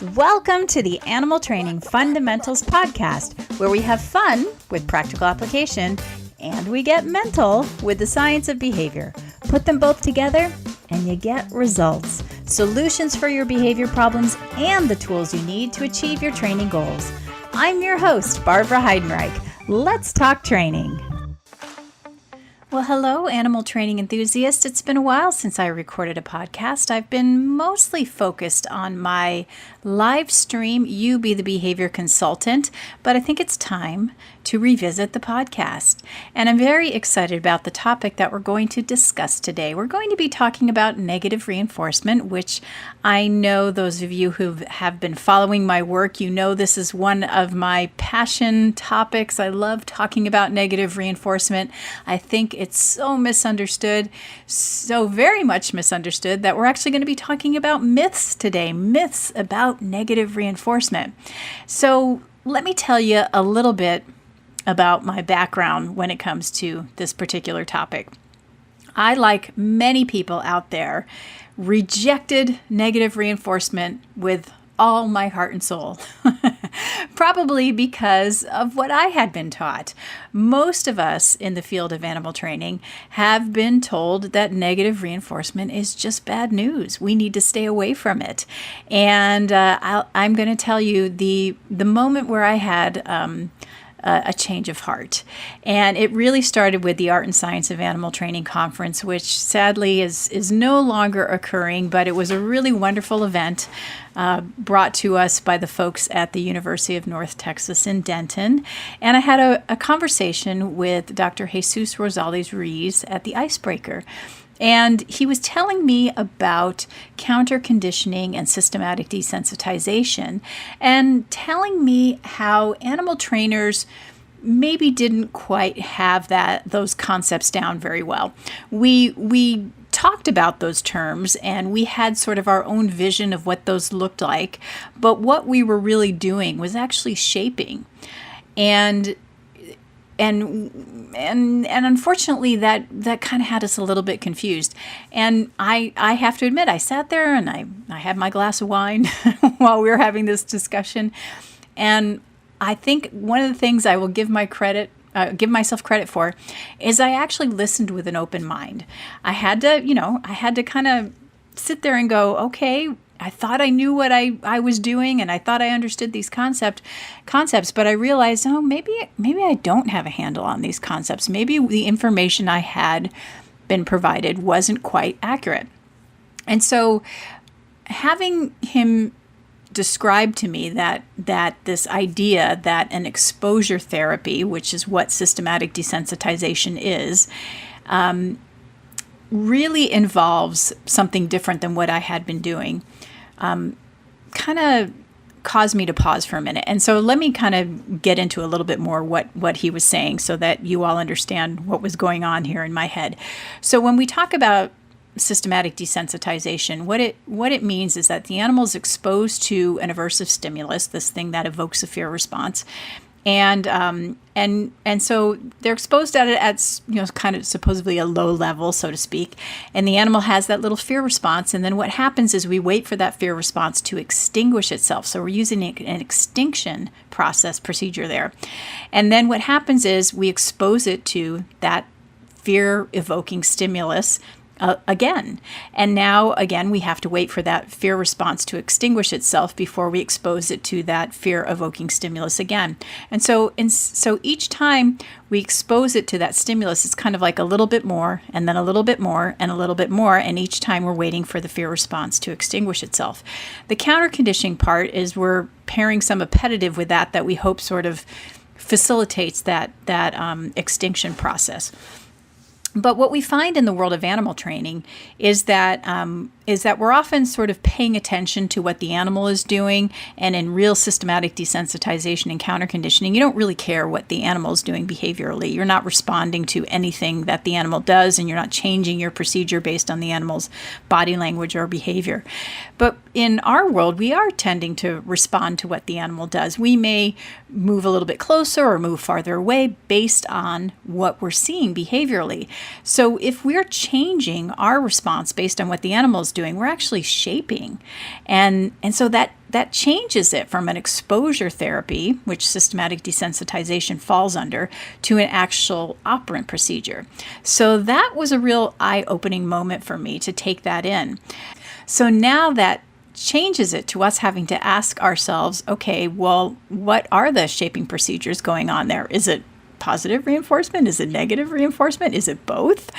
Welcome to the Animal Training Fundamentals Podcast, where we have fun with practical application and we get mental with the science of behavior. Put them both together and you get results, solutions for your behavior problems, and the tools you need to achieve your training goals. I'm your host, Barbara Heidenreich. Let's talk training. Well, hello, animal training enthusiasts. It's been a while since I recorded a podcast. I've been mostly focused on my live stream, You Be the Behavior Consultant, but I think it's time to revisit the podcast. And I'm very excited about the topic that we're going to discuss today. We're going to be talking about negative reinforcement, which I know those of you who have been following my work, you know this is one of my passion topics. I love talking about negative reinforcement. I think it's so misunderstood, so very much misunderstood, that we're actually going to be talking about myths today, myths about negative reinforcement. So let me tell you a little bit about my background when it comes to this particular topic. I, like many people out there, rejected negative reinforcement with all my heart and soul, probably because of what I had been taught. Most of us in the field of animal training have been told that negative reinforcement is just bad news. We need to stay away from it. And I'm going to tell you the moment where I had a change of heart. And it really started with the Art and Science of Animal Training Conference, which sadly is no longer occurring, but it was a really wonderful event brought to us by the folks at the University of North Texas in Denton. And I had a conversation with Dr. Jesus Rosales-Ruiz at the Icebreaker. And he was telling me about counterconditioning and systematic desensitization, and telling me how animal trainers maybe didn't quite have those concepts down very well. We talked about those terms and we had sort of our own vision of what those looked like, but what we were really doing was actually shaping. And unfortunately, that kind of had us a little bit confused. And I have to admit, I sat there and I had my glass of wine while we were having this discussion. And I think one of the things I will give myself credit for is I actually listened with an open mind. I had to kind of sit there and go, okay, I thought I knew what I was doing and I thought I understood these concepts, but I realized, maybe I don't have a handle on these concepts. Maybe the information I had been provided wasn't quite accurate. And so having him describe to me that this idea that an exposure therapy, which is what systematic desensitization is, really involves something different than what I had been doing, kind of caused me to pause for a minute. And so let me kind of get into a little bit more what he was saying so that you all understand what was going on here in my head. So when we talk about systematic desensitization, what it means is that the animal is exposed to an aversive stimulus, this thing that evokes a fear response. And so they're exposed at it at, kind of supposedly a low level, so to speak. And the animal has that little fear response. And then what happens is we wait for that fear response to extinguish itself. So we're using an extinction procedure there. And then what happens is we expose it to that fear evoking stimulus again. And now, again, we have to wait for that fear response to extinguish itself before we expose it to that fear-evoking stimulus again. And so each time we expose it to that stimulus, it's kind of like a little bit more, and then a little bit more, and a little bit more, and each time we're waiting for the fear response to extinguish itself. The counterconditioning part is we're pairing some appetitive with that we hope sort of facilitates that extinction process. But what we find in the world of animal training is that we're often sort of paying attention to what the animal is doing, and in real systematic desensitization and counterconditioning, you don't really care what the animal is doing behaviorally. You're not responding to anything that the animal does, and you're not changing your procedure based on the animal's body language or behavior. But in our world, we are tending to respond to what the animal does. We may move a little bit closer or move farther away based on what we're seeing behaviorally. So if we're changing our response based on what the animal is doing, we're actually shaping. And so that that changes it from an exposure therapy, which systematic desensitization falls under, to an actual operant procedure. So that was a real eye-opening moment for me to take that in. So now that changes it to us having to ask ourselves, okay, well, what are the shaping procedures going on there? Is it positive reinforcement? Is it negative reinforcement? Is it both?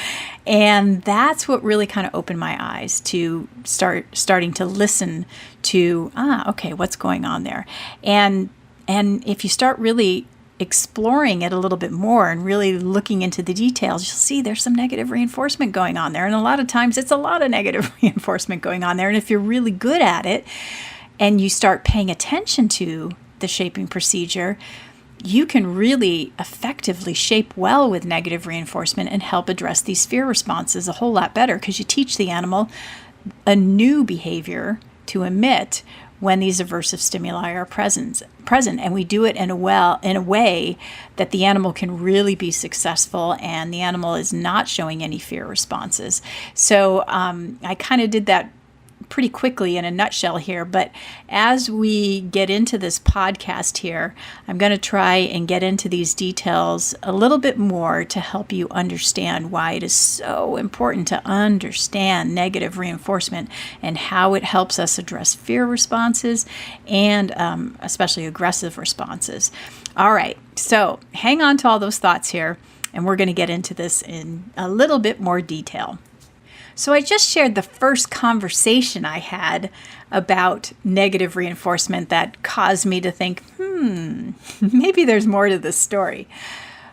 And that's what really kind of opened my eyes to starting to listen to, okay, what's going on there? And if you start really exploring it a little bit more and really looking into the details, you'll see there's some negative reinforcement going on there. And a lot of times it's a lot of negative reinforcement going on there. And if you're really good at it and you start paying attention to the shaping procedure, you can really effectively shape well with negative reinforcement and help address these fear responses a whole lot better, because you teach the animal a new behavior to emit when these aversive stimuli are present, and we do it in a way that the animal can really be successful and the animal is not showing any fear responses. So I kind of did that pretty quickly in a nutshell here, but as we get into this podcast here, I'm going to try and get into these details a little bit more to help you understand why it is so important to understand negative reinforcement and how it helps us address fear responses and especially aggressive responses. All right, so hang on to all those thoughts here, and we're going to get into this in a little bit more detail. So I just shared the first conversation I had about negative reinforcement that caused me to think, maybe there's more to this story.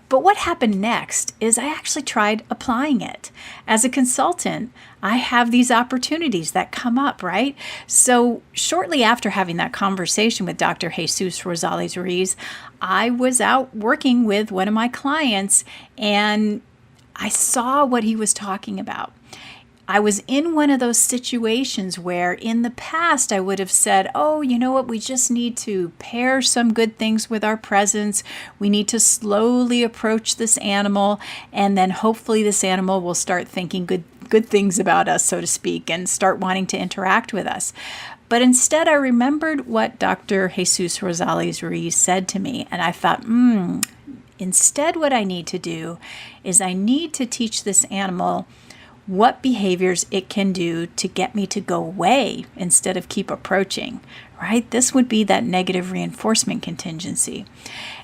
But what happened next is I actually tried applying it. As a consultant, I have these opportunities that come up, right? So shortly after having that conversation with Dr. Jesus Rosales-Ruiz, I was out working with one of my clients and I saw what he was talking about. I was in one of those situations where in the past I would have said, oh, you know what, we just need to pair some good things with our presence. We need to slowly approach this animal, and then hopefully this animal will start thinking good things about us, so to speak, and start wanting to interact with us. But instead I remembered what Dr. Jesus Rosales-Ruiz said to me, and I thought, instead what I need to do is I need to teach this animal what behaviors it can do to get me to go away instead of keep approaching, right? This would be that negative reinforcement contingency.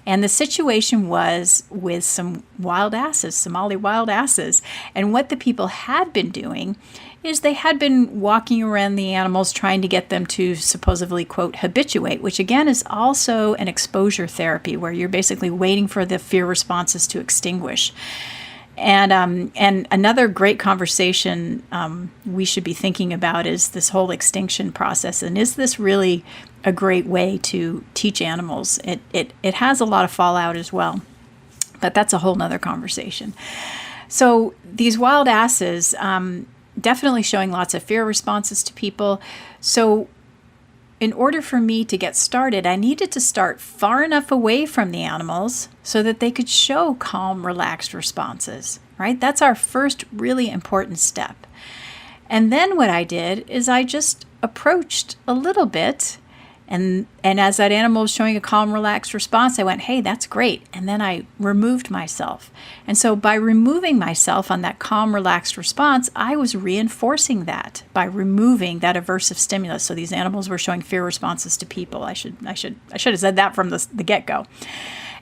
And the situation was with some wild asses, Somali wild asses. And what the people had been doing is they had been walking around the animals trying to get them to supposedly, quote, habituate, which again is also an exposure therapy where you're basically waiting for the fear responses to extinguish. And another great conversation we should be thinking about is this whole extinction process. And is this really a great way to teach animals? It has a lot of fallout as well, but that's a whole nother conversation. So these wild asses definitely showing lots of fear responses to people. So in order for me to get started, I needed to start far enough away from the animals so that they could show calm, relaxed responses, right? That's our first really important step. And then what I did is I just approached a little bit, and as that animal was showing a calm, relaxed response, I went, hey, that's great. And then I removed myself. And so by removing myself on that calm, relaxed response, I was reinforcing that by removing that aversive stimulus. So these animals were showing fear responses to people. I should have said that from the get-go.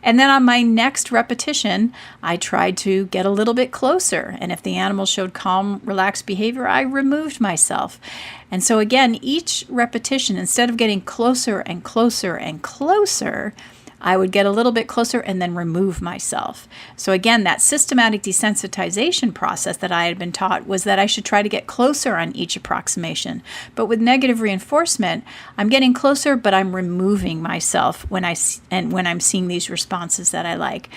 And then on my next repetition, I tried to get a little bit closer. And if the animal showed calm, relaxed behavior, I removed myself. And so again, each repetition, instead of getting closer and closer and closer, I would get a little bit closer and then remove myself. So again, that systematic desensitization process that I had been taught was that I should try to get closer on each approximation. But with negative reinforcement, I'm getting closer, but I'm removing myself when I'm seeing these responses that I like.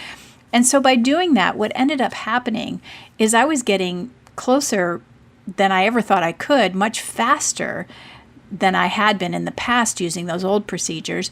And so by doing that, what ended up happening is I was getting closer than I ever thought I could, much faster than I had been in the past using those old procedures.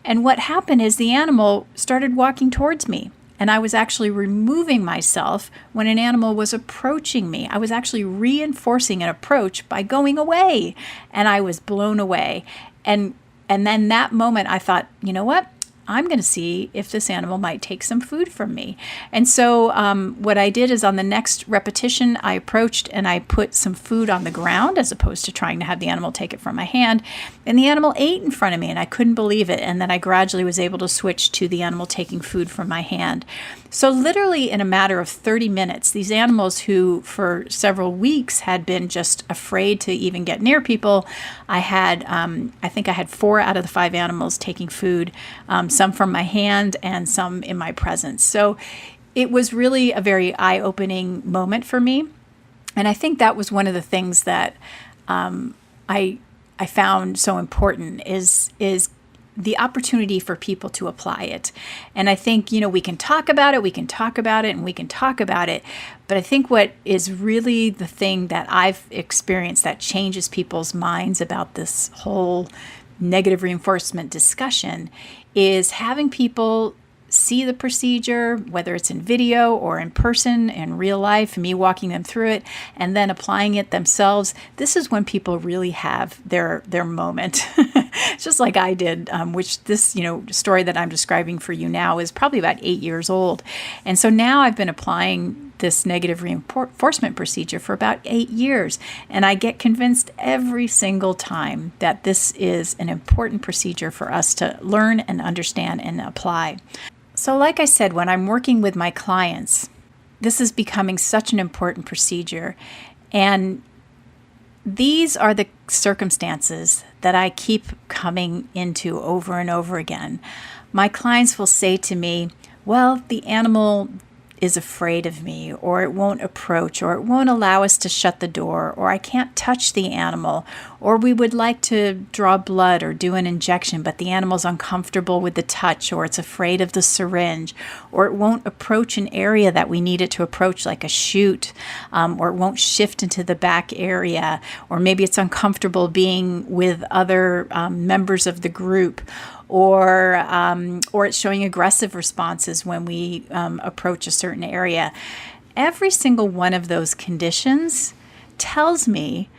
And what happened is the animal started walking towards me, and I was actually removing myself when an animal was approaching me. I was actually reinforcing an approach by going away, and I was blown away. And And then that moment I thought, you know what? I'm going to see if this animal might take some food from me. And so what I did is on the next repetition, I approached and I put some food on the ground as opposed to trying to have the animal take it from my hand. And the animal ate in front of me and I couldn't believe it. And then I gradually was able to switch to the animal taking food from my hand. So literally in a matter of 30 minutes, these animals who for several weeks had been just afraid to even get near people, I think I had 4 out of the 5 animals taking food, some from my hand and some in my presence. So it was really a very eye-opening moment for me. And I think that was one of the things that I found so important is the opportunity for people to apply it. And I think, we can talk about it, but I think what is really the thing that I've experienced that changes people's minds about this whole negative reinforcement discussion is having people see the procedure, whether it's in video or in person, in real life, me walking them through it, and then applying it themselves. This is when people really have their moment, just like I did, which this, story that I'm describing for you now is probably about 8 years old. And so now I've been applying this negative reinforcement procedure for about 8 years. And I get convinced every single time that this is an important procedure for us to learn and understand and apply. So like I said, when I'm working with my clients, this is becoming such an important procedure. And these are the circumstances that I keep coming into over and over again. My clients will say to me, well, the animal is afraid of me, or it won't approach, or it won't allow us to shut the door, or I can't touch the animal, or we would like to draw blood or do an injection, but the animal's uncomfortable with the touch, or it's afraid of the syringe, or it won't approach an area that we need it to approach, like a chute, or it won't shift into the back area, or maybe it's uncomfortable being with other members of the group, or it's showing aggressive responses when we approach a certain area. Every single one of those conditions tells me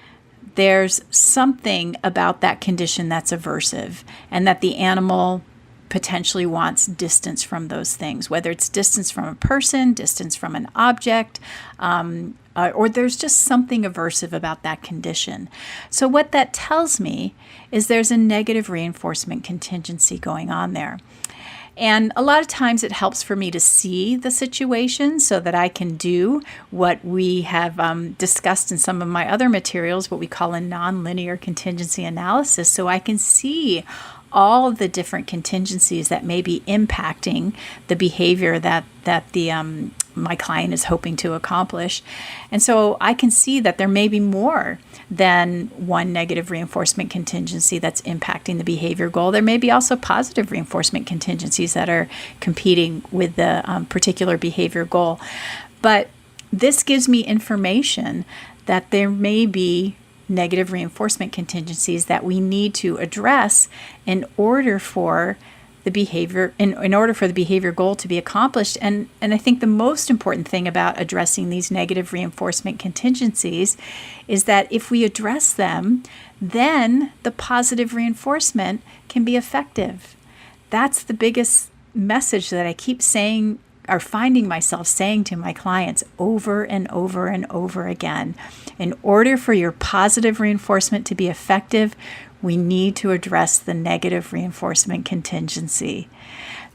there's something about that condition that's aversive and that the animal potentially wants distance from those things, whether it's distance from a person, distance from an object, or there's just something aversive about that condition. So what that tells me is there's a negative reinforcement contingency going on there. And a lot of times it helps for me to see the situation so that I can do what we have discussed in some of my other materials, what we call a nonlinear contingency analysis. So I can see all of the different contingencies that may be impacting the behavior that my client is hoping to accomplish. And so I can see that there may be more than one negative reinforcement contingency that's impacting the behavior goal. There may be also positive reinforcement contingencies that are competing with the particular behavior goal. But this gives me information that there may be negative reinforcement contingencies that we need to address in order for the behavior in order for the behavior goal to be accomplished. And I think the most important thing about addressing these negative reinforcement contingencies is that if we address them, then the positive reinforcement can be effective. That's the biggest message that I keep saying or finding myself saying to my clients over and over and over again. In order for your positive reinforcement to be effective, we need to address the negative reinforcement contingency.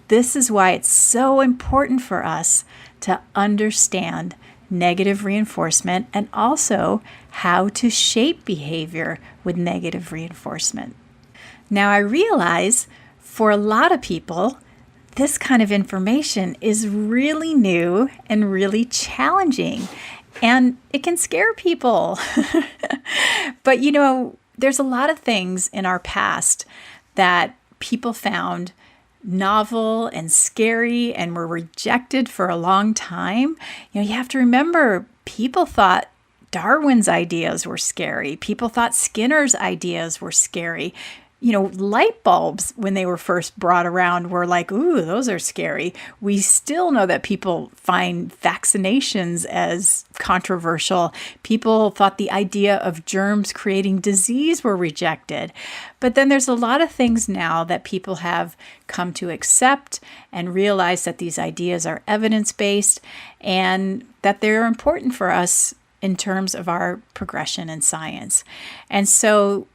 This is why it's so important for us to understand negative reinforcement and also how to shape behavior with negative reinforcement. Now, I realize for a lot of people, this kind of information is really new and really challenging, and it can scare people. But there's a lot of things in our past that people found novel and scary and were rejected for a long time. You have to remember, people thought Darwin's ideas were scary. People thought Skinner's ideas were scary. light bulbs, when they were first brought around, were like, ooh, those are scary. We still know that people find vaccinations as controversial. People thought the idea of germs creating disease were rejected. But then there's a lot of things now that people have come to accept and realize that these ideas are evidence-based and that they're important for us in terms of our progression in science. And so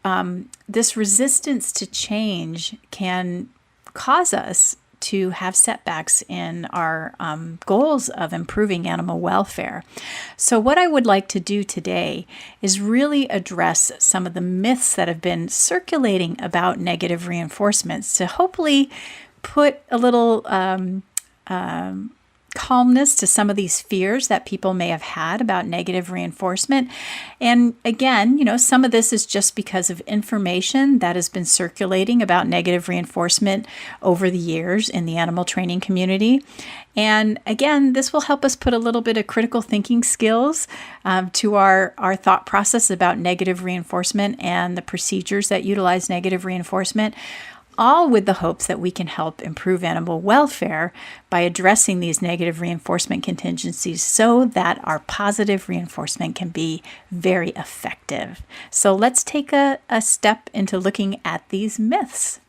this resistance to change can cause us to have setbacks in our goals of improving animal welfare. So what I would like to do today is really address some of the myths that have been circulating about negative reinforcements to hopefully put a little calmness to some of these fears that people may have had about negative reinforcement. And again, some of this is just because of information that has been circulating about negative reinforcement over the years in the animal training community. And again, this will help us put a little bit of critical thinking skills to our thought process about negative reinforcement and the procedures that utilize negative reinforcement, all with the hopes that we can help improve animal welfare by addressing these negative reinforcement contingencies so that our positive reinforcement can be very effective. So let's take a step into looking at these myths.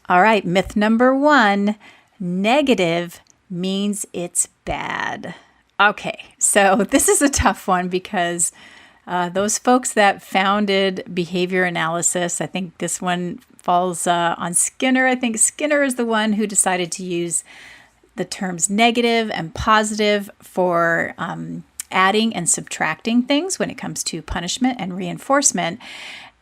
All right, myth number 1, negative means it's bad. Okay, so this is a tough one because those folks that founded behavior analysis, I think this one falls on Skinner. I think Skinner is the one who decided to use the terms negative and positive for adding and subtracting things when it comes to punishment and reinforcement.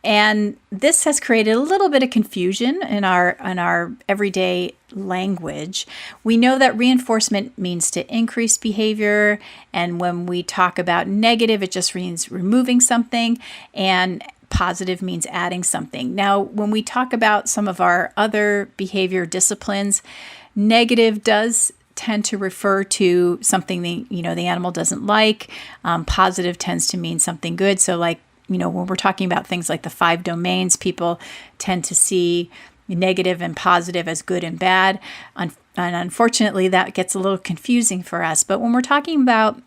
And this has created a little bit of confusion in our everyday language. We know that reinforcement means to increase behavior, and when we talk about negative, it just means removing something, and positive means adding something. Now, when we talk about some of our other behavior disciplines, negative does tend to refer to something the animal doesn't like. Positive tends to mean something good. So like, when we're talking about things like the 5 domains, people tend to see negative and positive as good and bad. And unfortunately, that gets a little confusing for us. But when we're talking about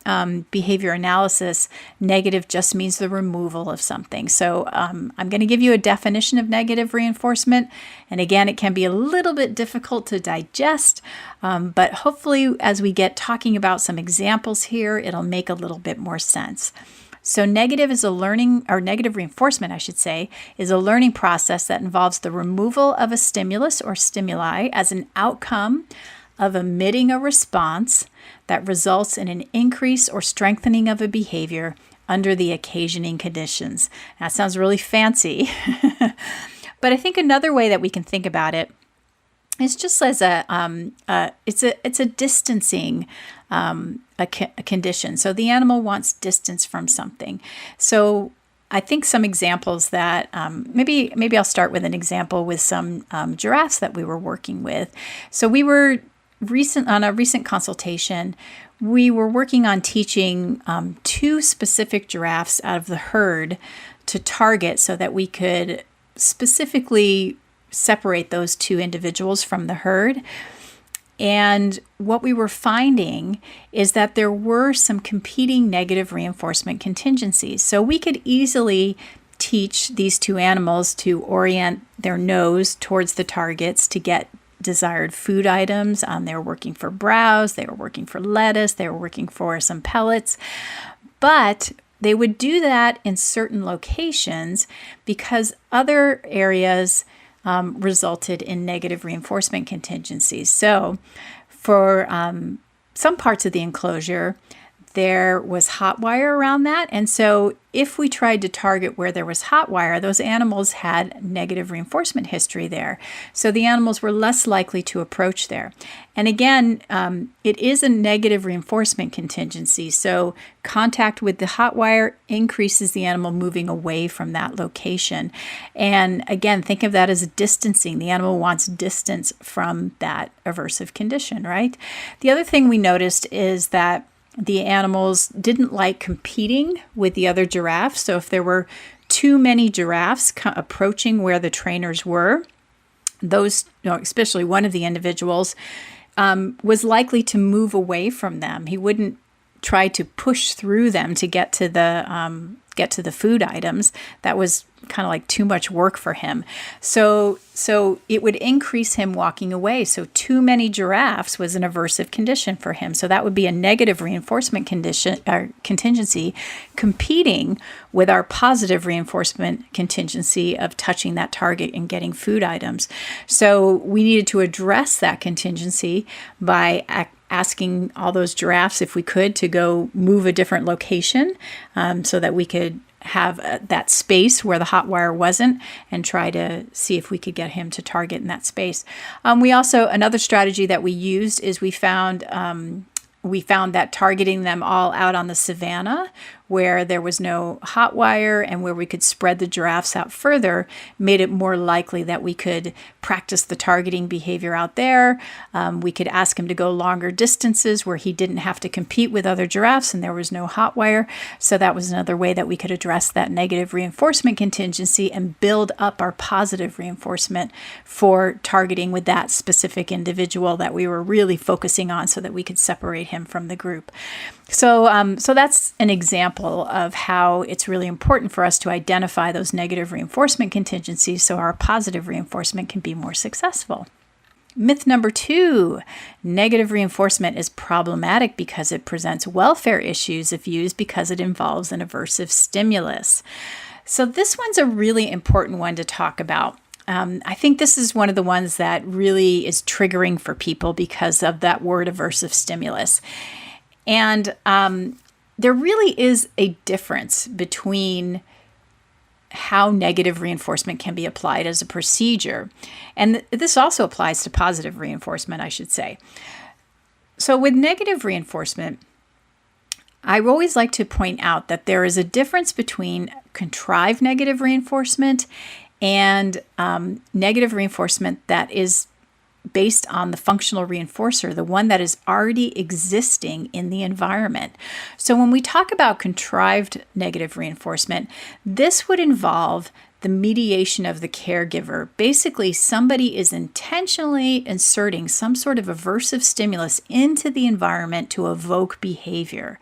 behavior analysis, negative just means the removal of something. So I'm going to give you a definition of negative reinforcement. And again, it can be a little bit difficult to digest, but hopefully as we get talking about some examples here, it'll make a little bit more sense. So negative reinforcement, I should say, is a learning process that involves the removal of a stimulus or stimuli as an outcome of emitting a response that results in an increase or strengthening of a behavior under the occasioning conditions. That sounds really fancy, but I think another way that we can think about it is just as it's a distancing a condition. So the animal wants distance from something. So I think some examples that maybe I'll start with an example with some giraffes that we were working with. So we were on a recent consultation. We were working on teaching 2 specific giraffes out of the herd to target so that we could specifically separate those 2 individuals from the herd. And what we were finding is that there were some competing negative reinforcement contingencies. So we could easily teach these 2 animals to orient their nose towards the targets to get desired food items. They were working for browse, they were working for lettuce, they were working for some pellets. But they would do that in certain locations because other areas resulted in negative reinforcement contingencies. So for some parts of the enclosure, there was hot wire around that. And so if we tried to target where there was hot wire, those animals had negative reinforcement history there. So the animals were less likely to approach there. And again, it is a negative reinforcement contingency. So contact with the hot wire increases the animal moving away from that location. And again, think of that as distancing. The animal wants distance from that aversive condition, right? The other thing we noticed is that the animals didn't like competing with the other giraffes. So if there were too many giraffes approaching where the trainers were, those, especially one of the individuals, was likely to move away from them. He wouldn't try to push through them to get to the food items. That was kind of like too much work for him. So it would increase him walking away. So too many giraffes was an aversive condition for him. So that would be a negative reinforcement condition or contingency competing with our positive reinforcement contingency of touching that target and getting food items. So we needed to address that contingency by asking all those giraffes, if we could, to go move a different location so that we could have that space where the hot wire wasn't, and try to see if we could get him to target in that space. We also, another strategy that we used is we found that targeting them all out on the savanna where there was no hot wire and where we could spread the giraffes out further made it more likely that we could practice the targeting behavior out there. We could ask him to go longer distances where he didn't have to compete with other giraffes and there was no hot wire. So that was another way that we could address that negative reinforcement contingency and build up our positive reinforcement for targeting with that specific individual that we were really focusing on so that we could separate him from the group. So that's an example of how it's really important for us to identify those negative reinforcement contingencies so our positive reinforcement can be more successful. Myth number 2, negative reinforcement is problematic because it presents welfare issues if used because it involves an aversive stimulus. So this one's a really important one to talk about. I think this is one of the ones that really is triggering for people because of that word aversive stimulus. And there really is a difference between how negative reinforcement can be applied as a procedure. And this also applies to positive reinforcement, I should say. So with negative reinforcement, I always like to point out that there is a difference between contrived negative reinforcement and negative reinforcement that is based on the functional reinforcer, the one that is already existing in the environment. So when we talk about contrived negative reinforcement, this would involve the mediation of the caregiver. Basically, somebody is intentionally inserting some sort of aversive stimulus into the environment to evoke behavior.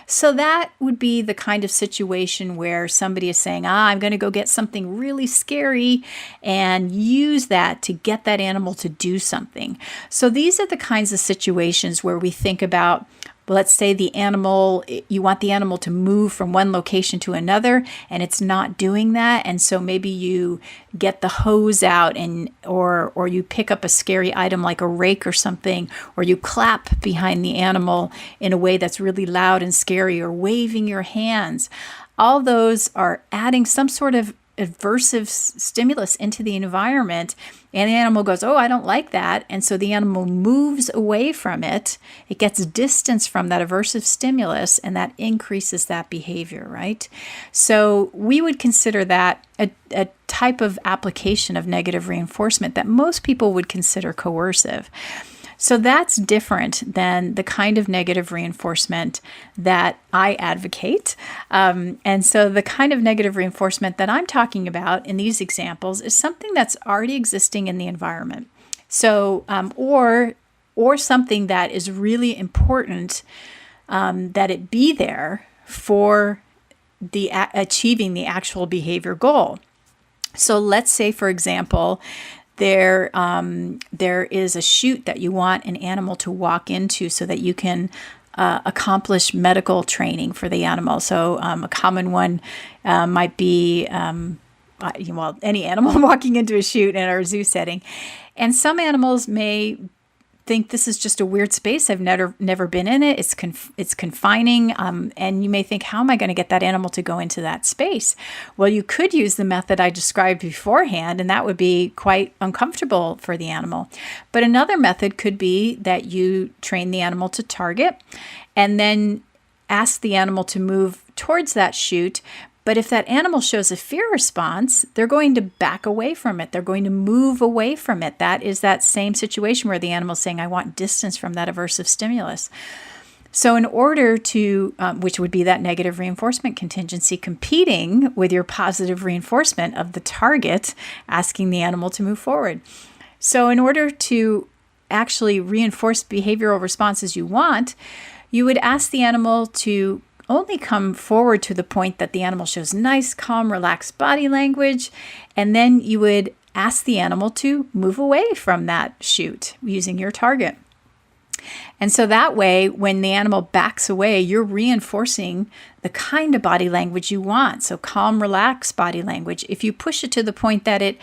So that would be the kind of situation where somebody is saying, I'm going to go get something really scary and use that to get that animal to do something. So these are the kinds of situations where we think about, let's say you want the animal to move from one location to another and it's not doing that. And so maybe you get the hose out or you pick up a scary item like a rake or something, or you clap behind the animal in a way that's really loud and scary, or waving your hands. All those are adding some sort of aversive stimulus into the environment, and the animal goes, I don't like that. And so the animal moves away from it. It gets distance from that aversive stimulus, and that increases that behavior, right? So we would consider that a type of application of negative reinforcement that most people would consider coercive. So that's different than the kind of negative reinforcement that I advocate. And so the kind of negative reinforcement that I'm talking about in these examples is something that's already existing in the environment. So, or something that is really important that it be there for achieving the actual behavior goal. So let's say, for example, there is a chute that you want an animal to walk into so that you can accomplish medical training for the animal. So a common one might be, any animal walking into a chute in our zoo setting. And some animals may think this is just a weird space. I've never been in it. It's confining. And you may think, how am I going to get that animal to go into that space? Well, you could use the method I described beforehand, and that would be quite uncomfortable for the animal. But another method could be that you train the animal to target and then ask the animal to move towards that chute. But if that animal shows a fear response, they're going to back away from it. They're going to move away from it. That is that same situation where the animal's saying, I want distance from that aversive stimulus. So in order to, which would be that negative reinforcement contingency, competing with your positive reinforcement of the target, asking the animal to move forward. So in order to actually reinforce behavioral responses you want, you would ask the animal to only come forward to the point that the animal shows nice, calm, relaxed body language, and then you would ask the animal to move away from that shoot using your target. And so that way, when the animal backs away, you're reinforcing the kind of body language you want. So calm, relaxed body language. If you push it to the point that it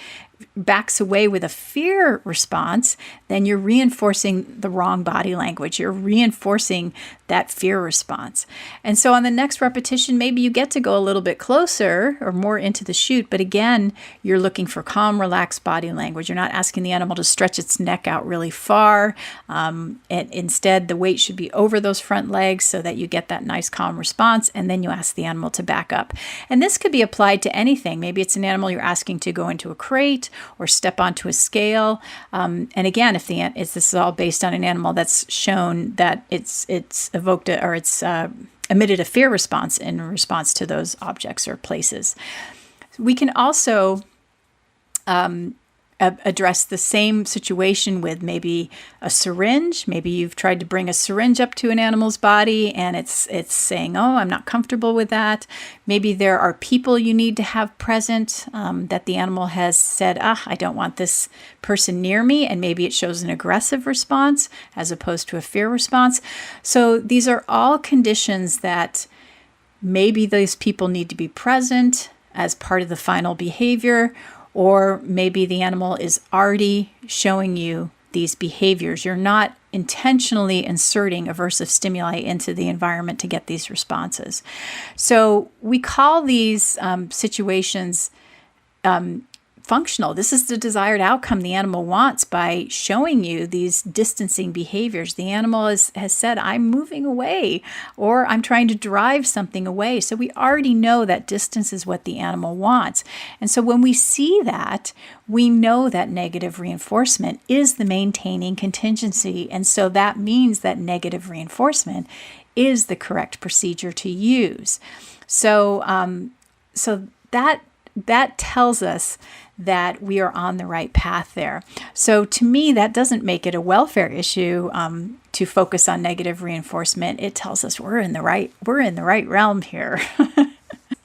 backs away with a fear response, then you're reinforcing the wrong body language. You're reinforcing that fear response. And so on the next repetition, maybe you get to go a little bit closer or more into the shoot, but again, you're looking for calm, relaxed body language. You're not asking the animal to stretch its neck out really far. And instead, the weight should be over those front legs so that you get that nice, calm response, and then you ask the animal to back up. And this could be applied to anything. Maybe it's an animal you're asking to go into a crate or step onto a scale. And again, if this is all based on an animal that's shown that it's evoked or it's emitted a fear response in response to those objects or places. We can also address the same situation with maybe a syringe. Maybe you've tried to bring a syringe up to an animal's body and it's saying, oh, I'm not comfortable with that. Maybe there are people you need to have present that the animal has said, I don't want this person near me. And maybe it shows an aggressive response as opposed to a fear response. So these are all conditions that maybe those people need to be present as part of the final behavior, or maybe the animal is already showing you these behaviors. You're not intentionally inserting aversive stimuli into the environment to get these responses. So we call these situations functional. This is the desired outcome the animal wants by showing you these distancing behaviors. The animal has said, I'm moving away, or I'm trying to drive something away. So we already know that distance is what the animal wants. And so when we see that, we know that negative reinforcement is the maintaining contingency. And so that means that negative reinforcement is the correct procedure to use. So that tells us that we are on the right path there. So to me, that doesn't make it a welfare issue to focus on negative reinforcement. It tells us we're in the right realm here.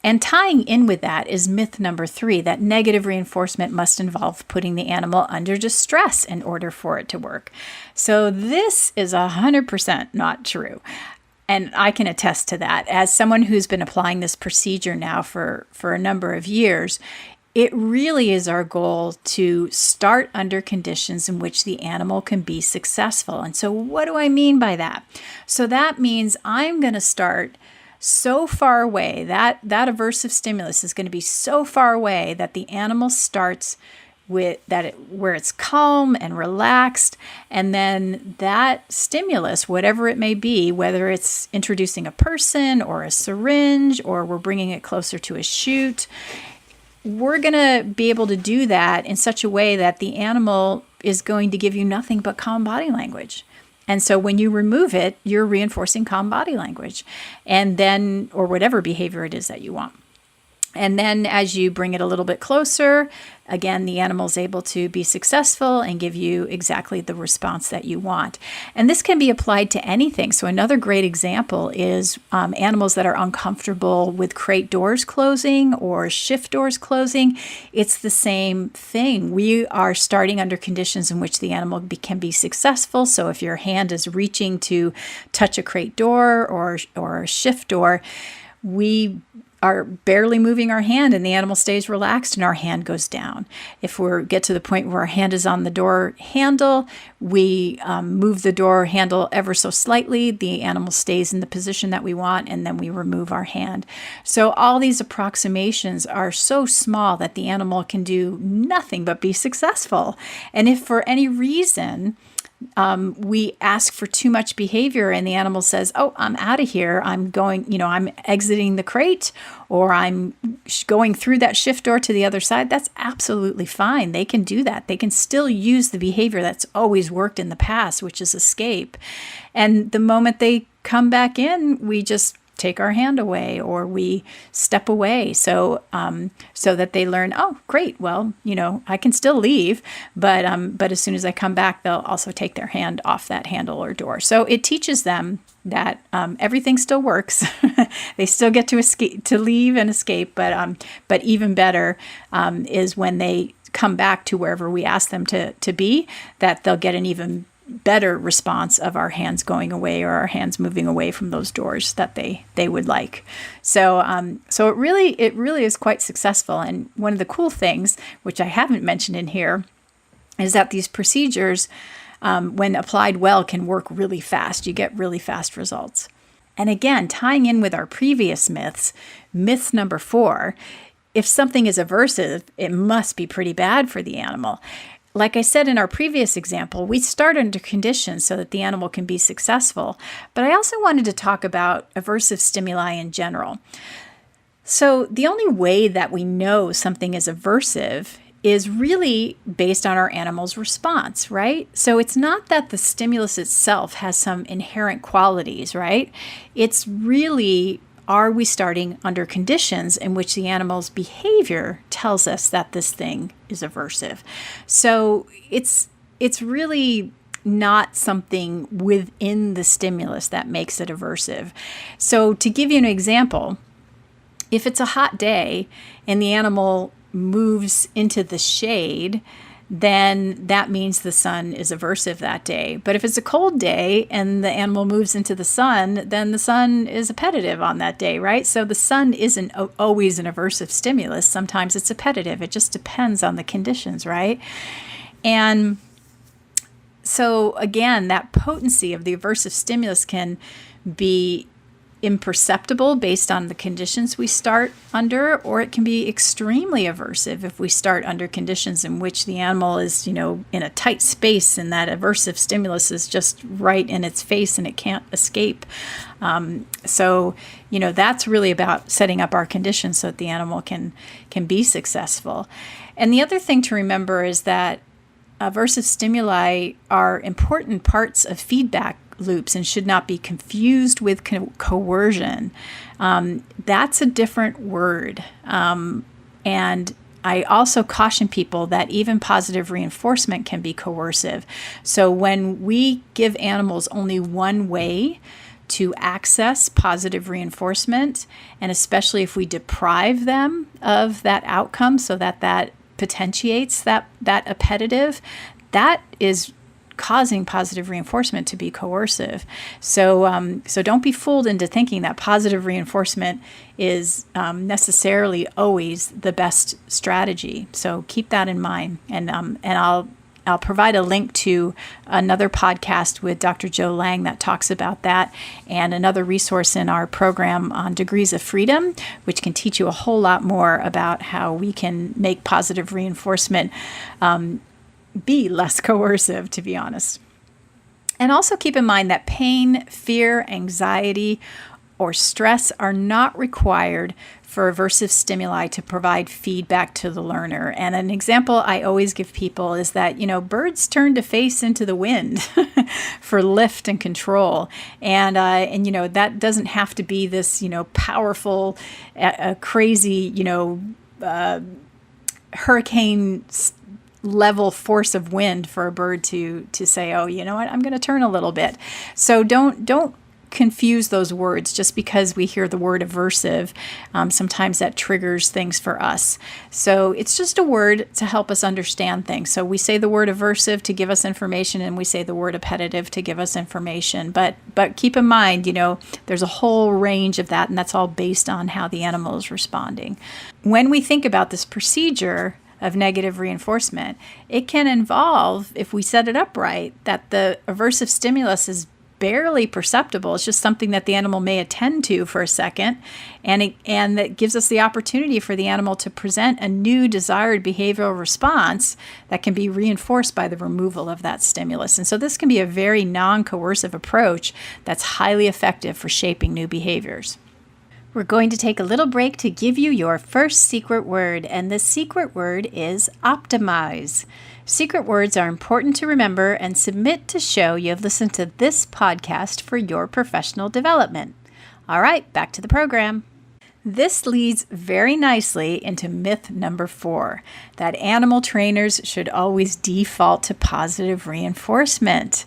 And tying in with that is myth number 3, that negative reinforcement must involve putting the animal under distress in order for it to work. So this is 100% not true. And I can attest to that. As someone who's been applying this procedure now for a number of years, it really is our goal to start under conditions in which the animal can be successful. And so what do I mean by that? So that means I'm going to start so far away, that aversive stimulus is going to be so far away that the animal starts where it's calm and relaxed, and then that stimulus, whatever it may be, whether it's introducing a person or a syringe or we're bringing it closer to a chute, we're going to be able to do that in such a way that the animal is going to give you nothing but calm body language. And so when you remove it, you're reinforcing calm body language, and then, or whatever behavior it is that you want. And then as you bring it a little bit closer, again, the animal's able to be successful and give you exactly the response that you want. And this can be applied to anything. So another great example is animals that are uncomfortable with crate doors closing or shift doors closing. It's the same thing. We are starting under conditions in which the animal can be successful. So if your hand is reaching to touch a crate door or a shift door, we are barely moving our hand and the animal stays relaxed and our hand goes down. If we get to the point where our hand is on the door handle, we move the door handle ever so slightly, the animal stays in the position that we want, and then we remove our hand. So all these approximations are so small that the animal can do nothing but be successful. And if for any reason we ask for too much behavior and the animal says, oh, I'm out of here. I'm going, I'm exiting the crate, or I'm going through that shift door to the other side. That's absolutely fine. They can do that. They can still use the behavior that's always worked in the past, which is escape. And the moment they come back in, we just take our hand away or we step away so that they learn, oh, great, well, I can still leave, but as soon as I come back, they'll also take their hand off that handle or door. So it teaches them that everything still works. They still get to escape, to leave and escape, but even better is when they come back to wherever we ask them to be, that they'll get an even better response of our hands going away or our hands moving away from those doors that they would like. So it really is quite successful. And one of the cool things, which I haven't mentioned in here, is that these procedures, when applied well, can work really fast. You get really fast results. And again, tying in with our previous myth number 4, if something is aversive, it must be pretty bad for the animal. Like I said in our previous example, we start under conditions so that the animal can be successful. But I also wanted to talk about aversive stimuli in general. So the only way that we know something is aversive is really based on our animal's response, right? So it's not that the stimulus itself has some inherent qualities, right? It's really, are we starting under conditions in which the animal's behavior tells us that this thing is aversive? So it's really not something within the stimulus that makes it aversive. So to give you an example, if it's a hot day and the animal moves into the shade, then that means the sun is aversive that day. But if it's a cold day and the animal moves into the sun, then the sun is appetitive on that day, right? So the sun isn't always an aversive stimulus. Sometimes it's appetitive. It just depends on the conditions, right? And so again, that potency of the aversive stimulus can be imperceptible based on the conditions we start under, or it can be extremely aversive if we start under conditions in which the animal is, in a tight space and that aversive stimulus is just right in its face and it can't escape. So that's really about setting up our conditions so that the animal can be successful. And the other thing to remember is that aversive stimuli are important parts of feedback loops and should not be confused with coercion. That's a different word. And I also caution people that even positive reinforcement can be coercive. So when we give animals only one way to access positive reinforcement, and especially if we deprive them of that outcome so that potentiates that appetitive, that is causing positive reinforcement to be coercive. So don't be fooled into thinking that positive reinforcement is necessarily always the best strategy. So keep that in mind. And I'll provide a link to another podcast with Dr. Joe Lang that talks about that, and another resource in our program on degrees of freedom, which can teach you a whole lot more about how we can make positive reinforcement be less coercive, to be honest. And also keep in mind that pain, fear, anxiety, or stress are not required for aversive stimuli to provide feedback to the learner. And an example I always give people is that, birds turn to face into the wind for lift and control. And that doesn't have to be this, powerful, crazy, hurricane level force of wind for a bird to say, oh, you know what, I'm going to turn a little bit. So don't confuse those words. Just because we hear the word aversive, sometimes that triggers things for us. So it's just a word to help us understand things. So we say the word aversive to give us information, and we say the word appetitive to give us information. But keep in mind, there's a whole range of that, and that's all based on how the animal is responding. When we think about this procedure of negative reinforcement, it can involve, if we set it up right, that the aversive stimulus is barely perceptible. It's just something that the animal may attend to for a second. And that gives us the opportunity for the animal to present a new desired behavioral response that can be reinforced by the removal of that stimulus. And so this can be a very non-coercive approach that's highly effective for shaping new behaviors. We're going to take a little break to give you your first secret word, and the secret word is optimize. Secret words are important to remember and submit to show you have listened to this podcast for your professional development. All right, back to the program. This leads very nicely into myth number 4, that animal trainers should always default to positive reinforcement.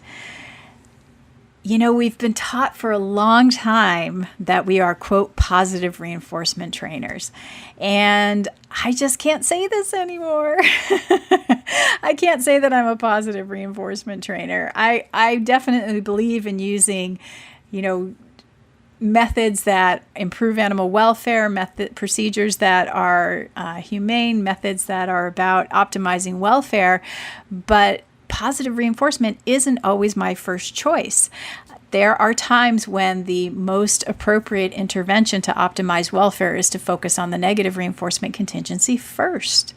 You know, we've been taught for a long time that we are, quote, positive reinforcement trainers. And I just can't say this anymore. I can't say that I'm a positive reinforcement trainer. I definitely believe in using, methods that improve animal welfare, procedures that are humane, methods that are about optimizing welfare. But positive reinforcement isn't always my first choice. There are times when the most appropriate intervention to optimize welfare is to focus on the negative reinforcement contingency first.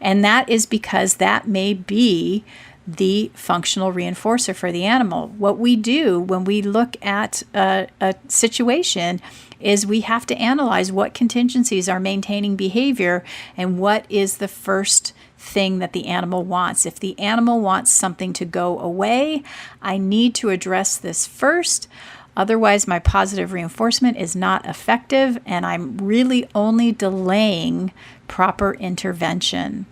And that is because that may be the functional reinforcer for the animal. What we do when we look at a situation is we have to analyze what contingencies are maintaining behavior and what is the first thing that the animal wants. If the animal wants something to go away, I need to address this first. Otherwise, my positive reinforcement is not effective, and I'm really only delaying proper intervention.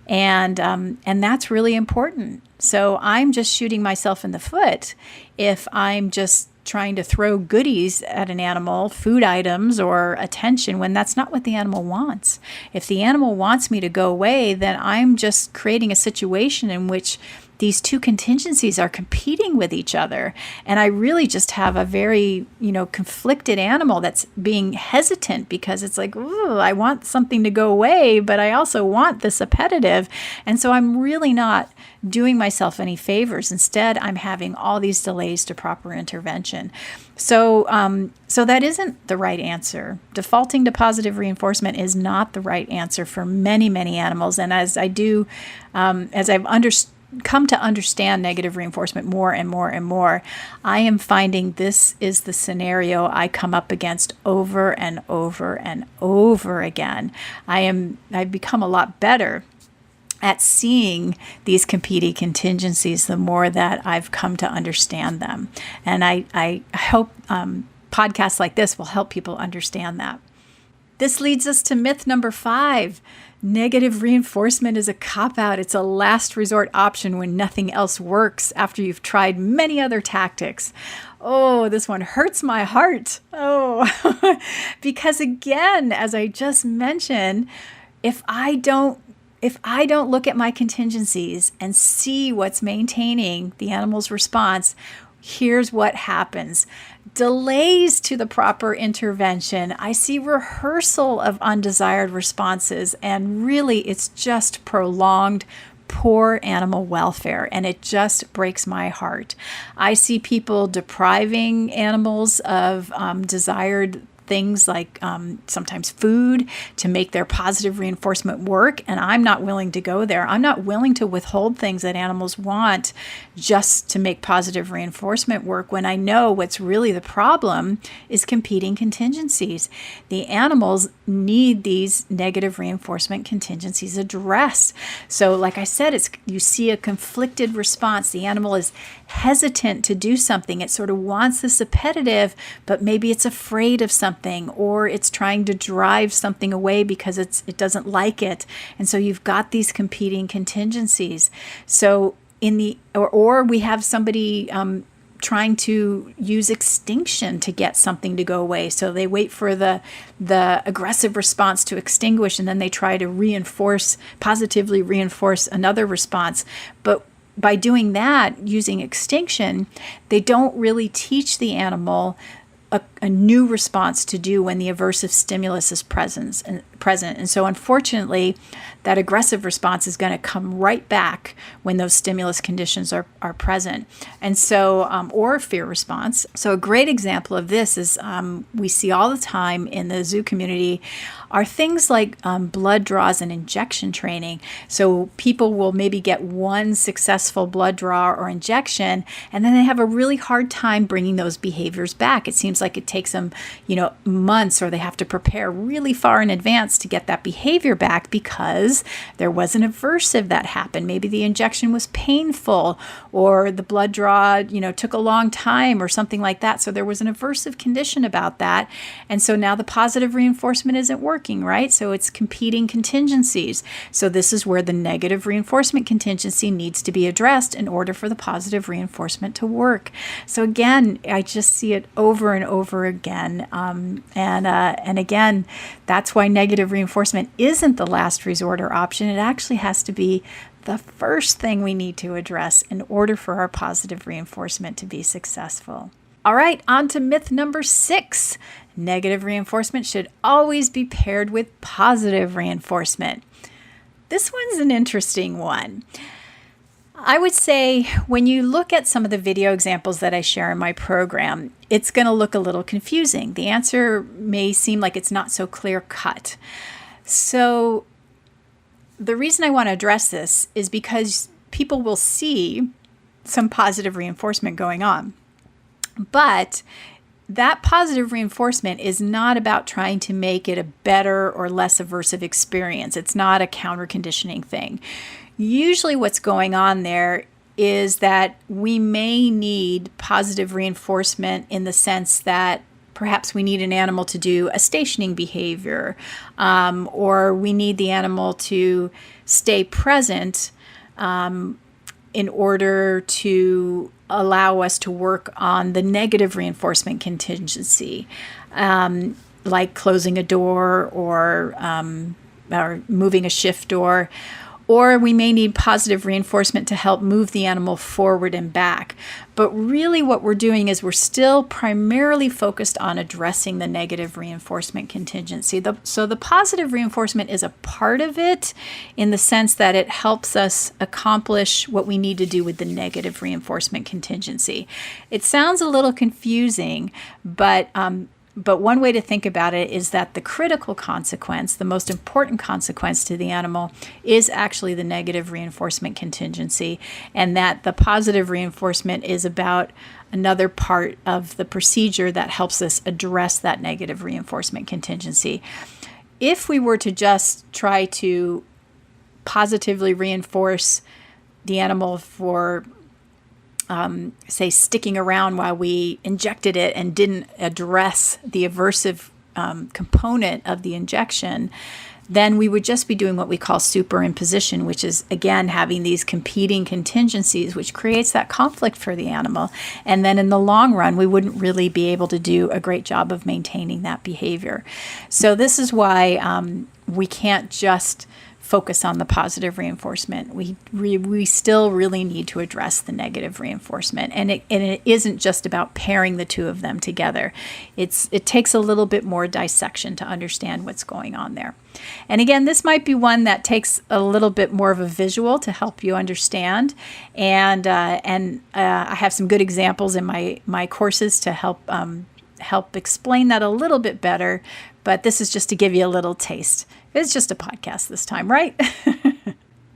And that's really important. So I'm just shooting myself in the foot if I'm just trying to throw goodies at an animal, food items or attention, when that's not what the animal wants. If the animal wants me to go away, then I'm just creating a situation in which these two contingencies are competing with each other. And I really just have a very, conflicted animal that's being hesitant because it's like, ooh, I want something to go away, but I also want this appetitive. And so I'm really not doing myself any favors. Instead, I'm having all these delays to proper intervention. So that isn't the right answer. Defaulting to positive reinforcement is not the right answer for many, many animals. And as I've come to understand negative reinforcement more and more and more, I am finding this is the scenario I come up against over and over and over again. I've become a lot better at seeing these competing contingencies the more that I've come to understand them. And I hope podcasts like this will help people understand that. This leads us to myth number 5. Negative reinforcement is a cop-out. It's a last resort option when nothing else works after you've tried many other tactics. Oh, this one hurts my heart. Oh, because again, as I just mentioned, if I don't look at my contingencies and see what's maintaining the animal's response, here's what happens. Delays to the proper intervention. I see rehearsal of undesired responses, and really it's just prolonged poor animal welfare, and it just breaks my heart. I see people depriving animals of desired things like sometimes food to make their positive reinforcement work, and I'm not willing to go there. I'm not willing to withhold things that animals want just to make positive reinforcement work when I know what's really the problem is competing contingencies. The animals need these negative reinforcement contingencies addressed. So like I said, you see a conflicted response. The animal is hesitant to do something. It sort of wants this appetitive, but maybe it's afraid of something, or it's trying to drive something away because it doesn't like it. And so you've got these competing contingencies. So or we have somebody trying to use extinction to get something to go away. So they wait for the aggressive response to extinguish, and then they try to positively reinforce another response. But by doing that, using extinction, they don't really teach the animal a new response to do when the aversive stimulus is present. present. And so unfortunately, that aggressive response is going to come right back when those stimulus conditions are present. And so, or fear response. So a great example of this is we see all the time in the zoo community are things like blood draws and injection training. So people will maybe get one successful blood draw or injection, and then they have a really hard time bringing those behaviors back. It seems like it takes them, months, or they have to prepare really far in advance to get that behavior back because there was an aversive that happened. Maybe the injection was painful, or the blood draw, took a long time or something like that. So there was an aversive condition about that. And so now the positive reinforcement isn't working, right? So it's competing contingencies. So this is where the negative reinforcement contingency needs to be addressed in order for the positive reinforcement to work. So again, I just see it over and over again. And again, that's why negative reinforcement isn't the last resort or option. It actually has to be the first thing we need to address in order for our positive reinforcement to be successful. All right, on to myth number 6. Negative reinforcement should always be paired with positive reinforcement. This one's an interesting one. I would say when you look at some of the video examples that I share in my program, it's going to look a little confusing. The answer may seem like it's not so clear cut. So the reason I want to address this is because people will see some positive reinforcement going on. But that positive reinforcement is not about trying to make it a better or less aversive experience. It's not a counterconditioning thing. Usually what's going on there is that we may need positive reinforcement in the sense that perhaps we need an animal to do a stationing behavior, or we need the animal to stay present in order to allow us to work on the negative reinforcement contingency, like closing a door or moving a shift door. Or we may need positive reinforcement to help move the animal forward and back. But really what we're doing is we're still primarily focused on addressing the negative reinforcement contingency. So the positive reinforcement is a part of it in the sense that it helps us accomplish what we need to do with the negative reinforcement contingency. It sounds a little confusing, but one way to think about it is that the critical consequence, the most important consequence to the animal, is actually the negative reinforcement contingency, and that the positive reinforcement is about another part of the procedure that helps us address that negative reinforcement contingency. If we were to just try to positively reinforce the animal for say sticking around while we injected it and didn't address the aversive component of the injection, then we would just be doing what we call superimposition, which is, again, having these competing contingencies, which creates that conflict for the animal. And then in the long run, we wouldn't really be able to do a great job of maintaining that behavior. So this is why we can't just focus on the positive reinforcement. We still really need to address the negative reinforcement, and it isn't just about pairing the two of them together. It takes a little bit more dissection to understand what's going on there. And again, this might be one that takes a little bit more of a visual to help you understand. And I have some good examples in my courses to help explain that a little bit better. But this is just to give you a little taste. It's just a podcast this time, right?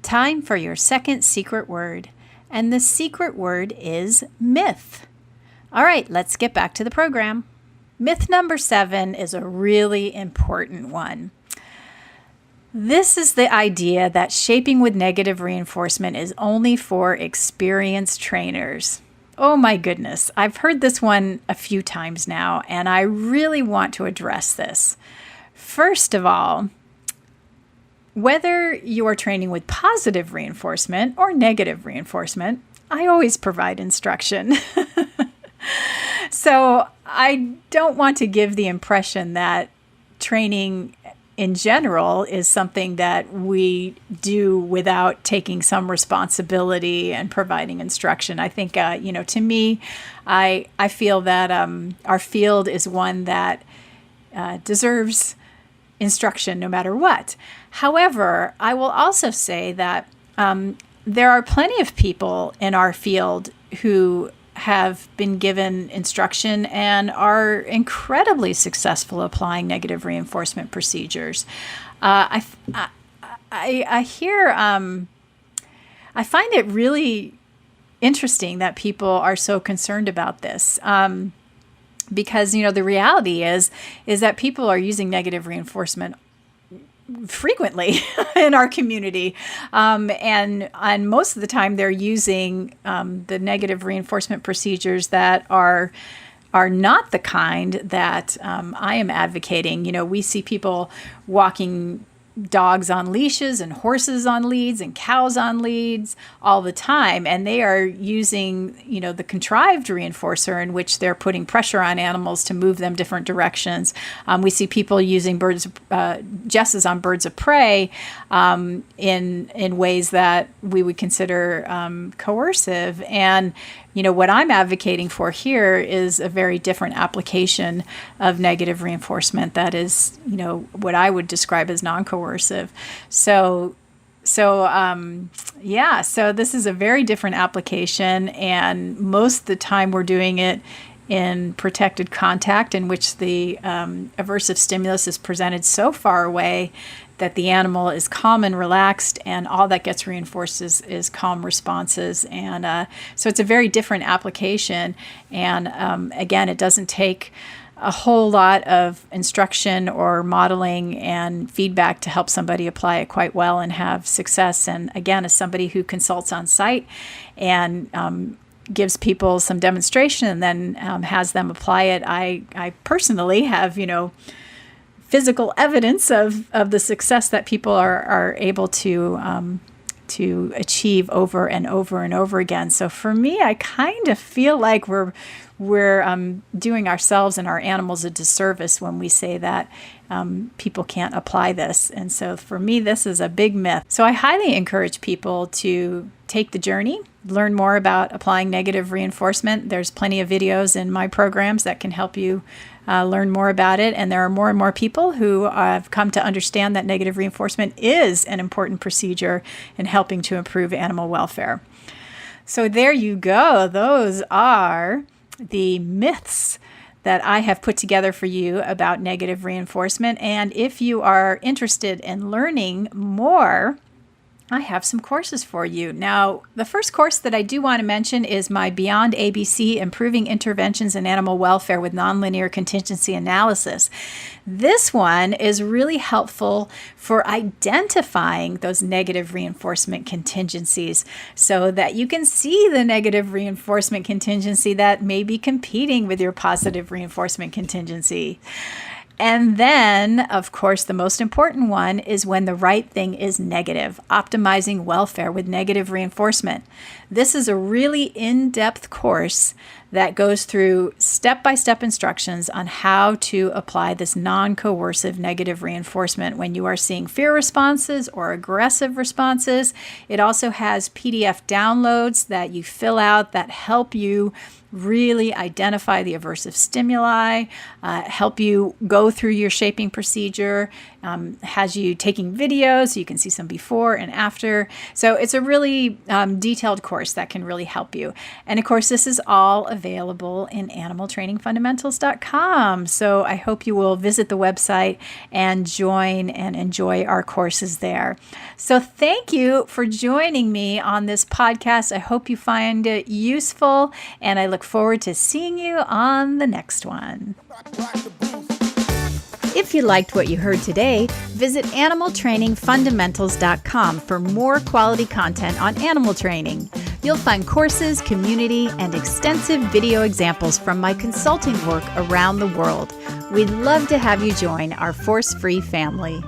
Time for your second secret word. And the secret word is myth. All right, let's get back to the program. Myth number 7 is a really important one. This is the idea that shaping with negative reinforcement is only for experienced trainers. Oh my goodness, I've heard this one a few times now, and I really want to address this. First of all, whether you are training with positive reinforcement or negative reinforcement, I always provide instruction. So I don't want to give the impression that training in general is something that we do without taking some responsibility and providing instruction. I think, to me, I feel that our field is one that deserves instruction no matter what. However, I will also say that there are plenty of people in our field who have been given instruction and are incredibly successful applying negative reinforcement procedures. I find it really interesting that people are so concerned about this. Because, the reality is that people are using negative reinforcement frequently in our community. And most of the time they're using the negative reinforcement procedures that are not the kind that I am advocating. We see people walking dogs on leashes and horses on leads and cows on leads all the time. And they are using, the contrived reinforcer in which they're putting pressure on animals to move them different directions. We see people using jesses on birds of prey in ways that we would consider coercive. And what I'm advocating for here is a very different application of negative reinforcement that is, what I would describe as non-coercive. So this is a very different application, and most of the time we're doing it in protected contact, in which the aversive stimulus is presented so far away that the animal is calm and relaxed, and all that gets reinforced is calm responses. And so it's a very different application. And again, it doesn't take a whole lot of instruction or modeling and feedback to help somebody apply it quite well and have success. And again, as somebody who consults on site and gives people some demonstration and then has them apply it, I personally have, physical evidence of the success that people are able to achieve over and over and over again. So for me, I kind of feel like we're doing ourselves and our animals a disservice when we say that people can't apply this. And so for me, this is a big myth. So I highly encourage people to take the journey, learn more about applying negative reinforcement. There's plenty of videos in my programs that can help you learn more about it. And there are more and more people who have come to understand that negative reinforcement is an important procedure in helping to improve animal welfare. So there you go. Those are the myths that I have put together for you about negative reinforcement. And if you are interested in learning more, I have some courses for you. Now, the first course that I do want to mention is my Beyond ABC, Improving Interventions in Animal Welfare with Nonlinear Contingency Analysis. This one is really helpful for identifying those negative reinforcement contingencies so that you can see the negative reinforcement contingency that may be competing with your positive reinforcement contingency. And then, of course, the most important one is when the right thing is negative, optimizing welfare with negative reinforcement. This is a really in-depth course that goes through step-by-step instructions on how to apply this non-coercive negative reinforcement when you are seeing fear responses or aggressive responses. It also has PDF downloads that you fill out that help you really identify the aversive stimuli, help you go through your shaping procedure, has you taking videos so you can see some before and after. So it's a really detailed course that can really help you. And of course, this is all available in animaltrainingfundamentals.com. So I hope you will visit the website and join and enjoy our courses there. So thank you for joining me on this podcast. I hope you find it useful, and I look forward to seeing you on the next one. If you liked what you heard today, visit animaltrainingfundamentals.com for more quality content on animal training. You'll find courses, community, and extensive video examples from my consulting work around the world. We'd love to have you join our force-free family.